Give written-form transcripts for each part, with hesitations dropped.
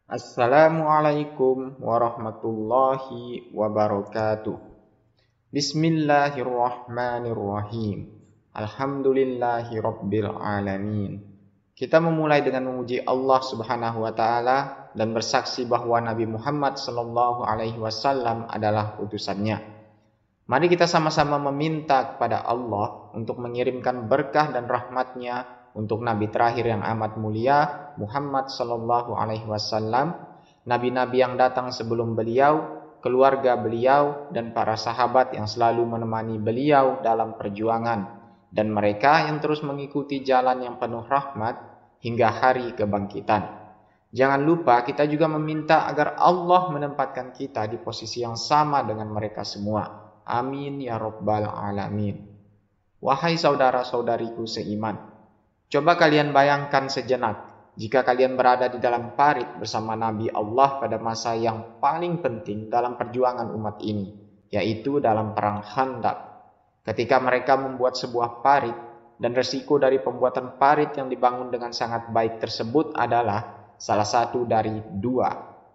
Assalamualaikum warahmatullahi wabarakatuh. Bismillahirrahmanirrahim. Alhamdulillahi rabbil alamin. Kita memulai dengan memuji Allah Subhanahu wa taala dan bersaksi bahwa Nabi Muhammad sallallahu alaihi wasallam adalah utusannya. Mari kita sama-sama meminta kepada Allah untuk mengirimkan berkah dan rahmatnya untuk Nabi terakhir yang amat mulia, Muhammad sallallahu alaihi wasallam, nabi-nabi yang datang sebelum beliau, keluarga beliau, dan para sahabat yang selalu menemani beliau dalam perjuangan, dan mereka yang terus mengikuti jalan yang penuh rahmat hingga hari kebangkitan. Jangan lupa kita juga meminta agar Allah menempatkan kita di posisi yang sama dengan mereka semua. Amin ya rabbal alamin. Wahai saudara-saudariku seiman, coba kalian bayangkan sejenak, jika kalian berada di dalam parit bersama Nabi Allah pada masa yang paling penting dalam perjuangan umat ini, yaitu dalam perang Khandaq. Ketika mereka membuat sebuah parit, dan resiko dari pembuatan parit yang dibangun dengan sangat baik tersebut adalah salah satu dari dua,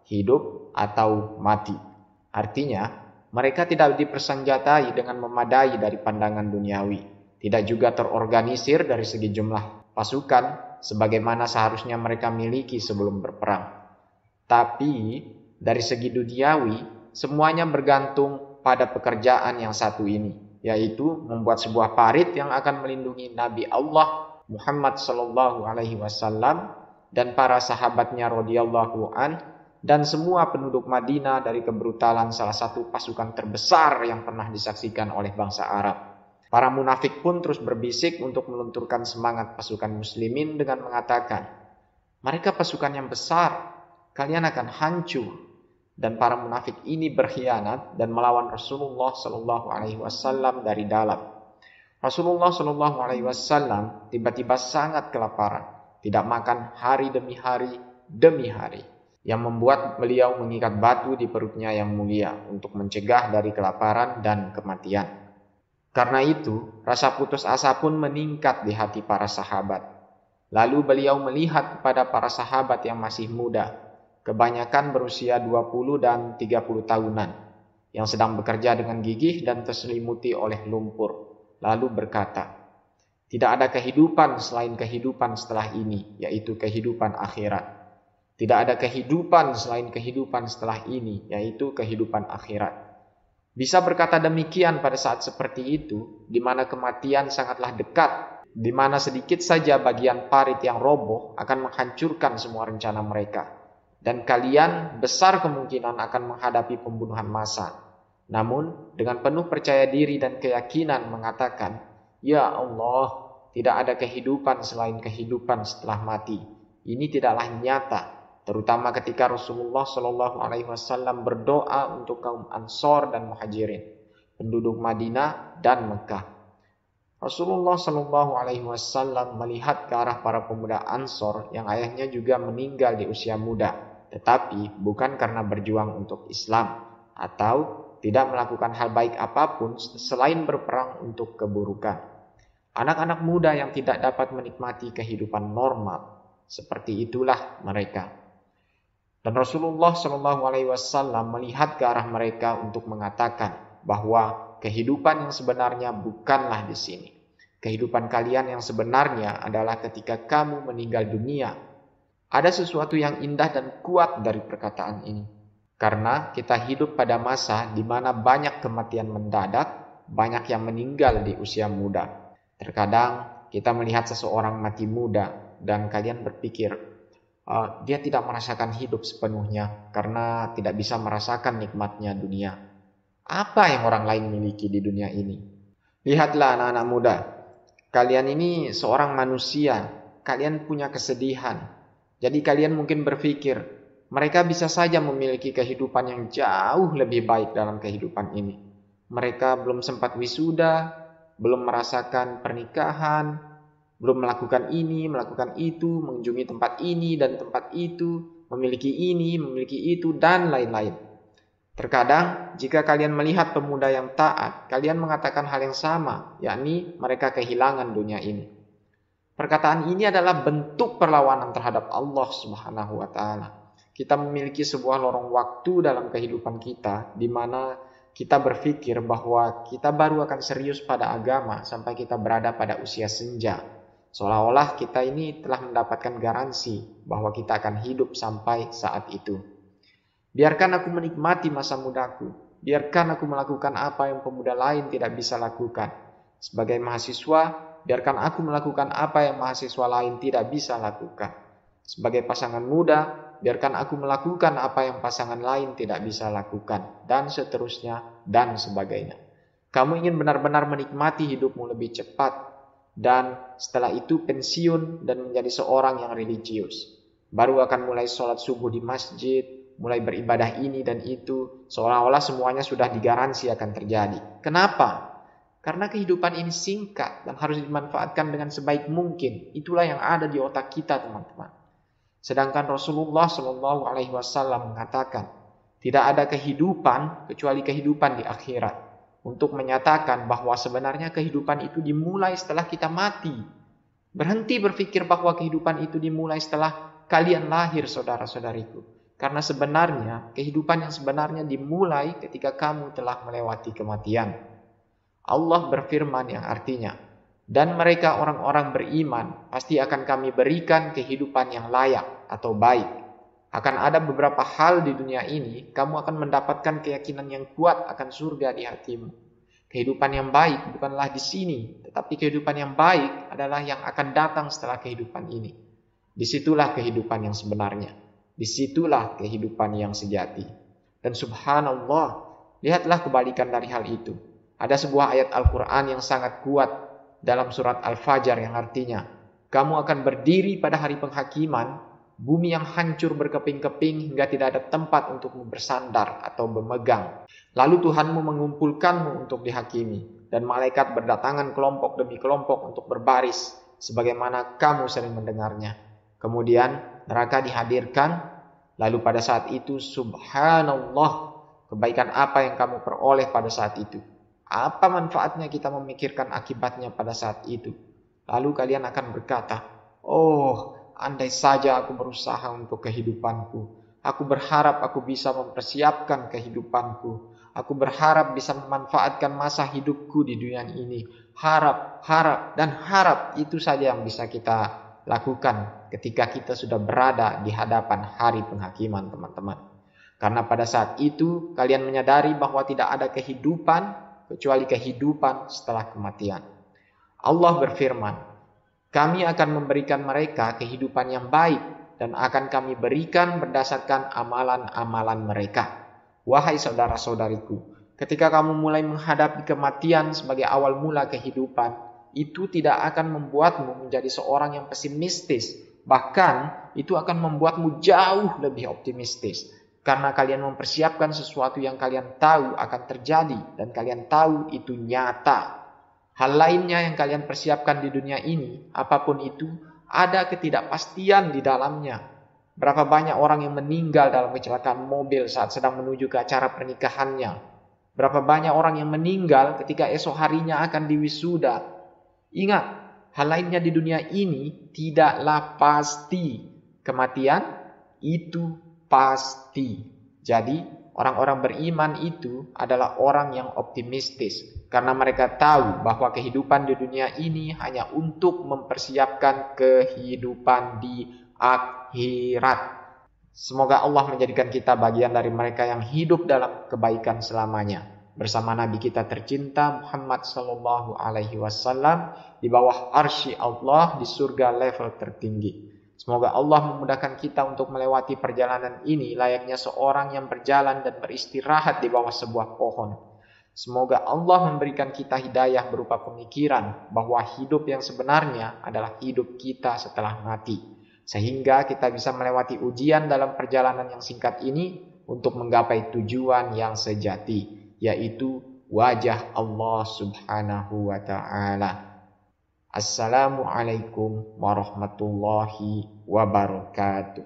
hidup atau mati. Artinya, mereka tidak dipersenjatai dengan memadai dari pandangan duniawi, tidak juga terorganisir dari segi jumlah pasukan sebagaimana seharusnya mereka miliki sebelum berperang. Tapi dari segi duniawi, semuanya bergantung pada pekerjaan yang satu ini, yaitu membuat sebuah parit yang akan melindungi Nabi Allah Muhammad sallallahu alaihi wasallam dan para sahabatnya radhiyallahu an dan semua penduduk Madinah dari kebrutalan salah satu pasukan terbesar yang pernah disaksikan oleh bangsa Arab. Para munafik pun terus berbisik untuk melunturkan semangat pasukan muslimin dengan mengatakan, mereka pasukan yang besar, kalian akan hancur. Dan para munafik ini berkhianat dan melawan Rasulullah Shallallahu Alaihi Wasallam dari dalam. Rasulullah Shallallahu Alaihi Wasallam tiba-tiba sangat kelaparan, tidak makan hari demi hari, yang membuat beliau mengikat batu di perutnya yang mulia untuk mencegah dari kelaparan dan kematian. Karena itu, rasa putus asa pun meningkat di hati para sahabat. Lalu beliau melihat kepada para sahabat yang masih muda, kebanyakan berusia 20 dan 30 tahunan, yang sedang bekerja dengan gigih dan terselimuti oleh lumpur. Lalu berkata, tidak ada kehidupan selain kehidupan setelah ini, yaitu kehidupan akhirat. Tidak ada kehidupan selain kehidupan setelah ini, yaitu kehidupan akhirat. Bisa berkata demikian pada saat seperti itu, di mana kematian sangatlah dekat, di mana sedikit saja bagian parit yang roboh akan menghancurkan semua rencana mereka. Dan kalian besar kemungkinan akan menghadapi pembunuhan massal. Namun, dengan penuh percaya diri dan keyakinan mengatakan, ya Allah, tidak ada kehidupan selain kehidupan setelah mati. Ini tidaklah nyata. Terutama ketika Rasulullah Shallallahu Alaihi Wasallam berdoa untuk kaum Ansor dan Muhajirin, penduduk Madinah dan Mekah. Rasulullah Shallallahu Alaihi Wasallam melihat ke arah para pemuda Ansor yang ayahnya juga meninggal di usia muda, tetapi bukan karena berjuang untuk Islam atau tidak melakukan hal baik apapun selain berperang untuk keburukan. Anak-anak muda yang tidak dapat menikmati kehidupan normal, seperti itulah mereka. Dan Rasulullah Shallallahu Alaihi Wasallam melihat ke arah mereka untuk mengatakan bahwa kehidupan yang sebenarnya bukanlah di sini. Kehidupan kalian yang sebenarnya adalah ketika kamu meninggal dunia. Ada sesuatu yang indah dan kuat dari perkataan ini. Karena kita hidup pada masa di mana banyak kematian mendadak, banyak yang meninggal di usia muda. Terkadang kita melihat seseorang mati muda dan kalian berpikir, dia tidak merasakan hidup sepenuhnya karena tidak bisa merasakan nikmatnya dunia. Apa yang orang lain miliki di dunia ini? Lihatlah anak-anak muda. Kalian ini seorang manusia. Kalian punya kesedihan. Jadi kalian mungkin berpikir, mereka bisa saja memiliki kehidupan yang jauh lebih baik dalam kehidupan ini. Mereka belum sempat wisuda, belum merasakan pernikahan, belum melakukan ini, melakukan itu, mengunjungi tempat ini dan tempat itu, memiliki ini, memiliki itu, dan lain-lain. Terkadang, jika kalian melihat pemuda yang taat, kalian mengatakan hal yang sama, yakni mereka kehilangan dunia ini. Perkataan ini adalah bentuk perlawanan terhadap Allah Subhanahu wa Ta'ala. kita memiliki sebuah lorong waktu dalam kehidupan kita di mana kita berpikir bahwa kita baru akan serius pada agama sampai kita berada pada usia senja. Seolah-olah kita ini telah mendapatkan garansi bahwa kita akan hidup sampai saat itu. Biarkan aku menikmati masa mudaku. Biarkan aku melakukan apa yang pemuda lain tidak bisa lakukan. Sebagai mahasiswa, biarkan aku melakukan apa yang mahasiswa lain tidak bisa lakukan. Sebagai pasangan muda, biarkan aku melakukan apa yang pasangan lain tidak bisa lakukan, dan seterusnya, dan sebagainya. Kamu ingin benar-benar menikmati hidupmu lebih cepat, dan setelah itu pensiun dan menjadi seorang yang religius. Baru akan mulai sholat subuh di masjid, mulai beribadah ini dan itu, seolah-olah semuanya sudah digaransi akan terjadi. Kenapa? Karena kehidupan ini singkat dan harus dimanfaatkan dengan sebaik mungkin. Itulah yang ada di otak kita, teman-teman. Sedangkan Rasulullah Shallallahu Alaihi Wasallam mengatakan, tidak ada kehidupan kecuali kehidupan di akhirat. Untuk menyatakan bahwa sebenarnya kehidupan itu dimulai setelah kita mati. Berhenti berpikir bahwa kehidupan itu dimulai setelah kalian lahir, saudara-saudariku. Karena sebenarnya kehidupan yang sebenarnya dimulai ketika kamu telah melewati kematian. Allah berfirman yang artinya, dan mereka orang-orang beriman pasti akan kami berikan kehidupan yang layak atau baik. Akan ada beberapa hal di dunia ini, kamu akan mendapatkan keyakinan yang kuat akan surga di hatimu. Kehidupan yang baik bukanlah di sini, tetapi kehidupan yang baik adalah yang akan datang setelah kehidupan ini. Disitulah kehidupan yang sebenarnya. Disitulah kehidupan yang sejati. Dan subhanallah, lihatlah kebalikan dari hal itu. Ada sebuah ayat Al-Quran yang sangat kuat dalam surat Al-Fajr yang artinya, kamu akan berdiri pada hari penghakiman, bumi yang hancur berkeping-keping hingga tidak ada tempat untukmu bersandar atau bermegang. Lalu Tuhanmu mengumpulkanmu untuk dihakimi, dan malaikat berdatangan kelompok demi kelompok untuk berbaris, sebagaimana kamu sering mendengarnya. Kemudian neraka dihadirkan, lalu pada saat itu subhanallah, kebaikan apa yang kamu peroleh pada saat itu? Apa manfaatnya kita memikirkan akibatnya pada saat itu? Lalu kalian akan berkata, oh, andai saja aku berusaha untuk kehidupanku. Aku berharap aku bisa mempersiapkan kehidupanku. Aku berharap bisa memanfaatkan masa hidupku di dunia ini. Harap, dan harap itu saja yang bisa kita lakukan ketika kita sudah berada di hadapan hari penghakiman, teman-teman. Karena pada saat itu kalian menyadari bahwa tidak ada kehidupan kecuali kehidupan setelah kematian. Allah berfirman, kami akan memberikan mereka kehidupan yang baik dan akan kami berikan berdasarkan amalan-amalan mereka. Wahai saudara-saudariku, ketika kamu mulai menghadapi kematian sebagai awal mula kehidupan, itu tidak akan membuatmu menjadi seorang yang pesimistis. Bahkan itu akan membuatmu jauh lebih optimistis. Karena kalian mempersiapkan sesuatu yang kalian tahu akan terjadi dan kalian tahu itu nyata. Hal lainnya yang kalian persiapkan di dunia ini, apapun itu, ada ketidakpastian di dalamnya. Berapa banyak orang yang meninggal dalam kecelakaan mobil saat sedang menuju ke acara pernikahannya. Berapa banyak orang yang meninggal ketika esok harinya akan diwisuda. Ingat, hal lainnya di dunia ini tidaklah pasti. Kematian itu pasti. Jadi orang-orang beriman itu adalah orang yang optimistis. Karena mereka tahu bahwa kehidupan di dunia ini hanya untuk mempersiapkan kehidupan di akhirat. Semoga Allah menjadikan kita bagian dari mereka yang hidup dalam kebaikan selamanya. Bersama Nabi kita tercinta Muhammad Sallallahu Alaihi Wasallam di bawah arsy Allah di surga level tertinggi. Semoga Allah memudahkan kita untuk melewati perjalanan ini layaknya seorang yang berjalan dan beristirahat di bawah sebuah pohon. Semoga Allah memberikan kita hidayah berupa pemikiran bahwa hidup yang sebenarnya adalah hidup kita setelah mati. Sehingga kita bisa melewati ujian dalam perjalanan yang singkat ini untuk menggapai tujuan yang sejati, yaitu wajah Allah Subhanahu wa Ta'ala. Assalamualaikum warahmatullahi wabarakatuh.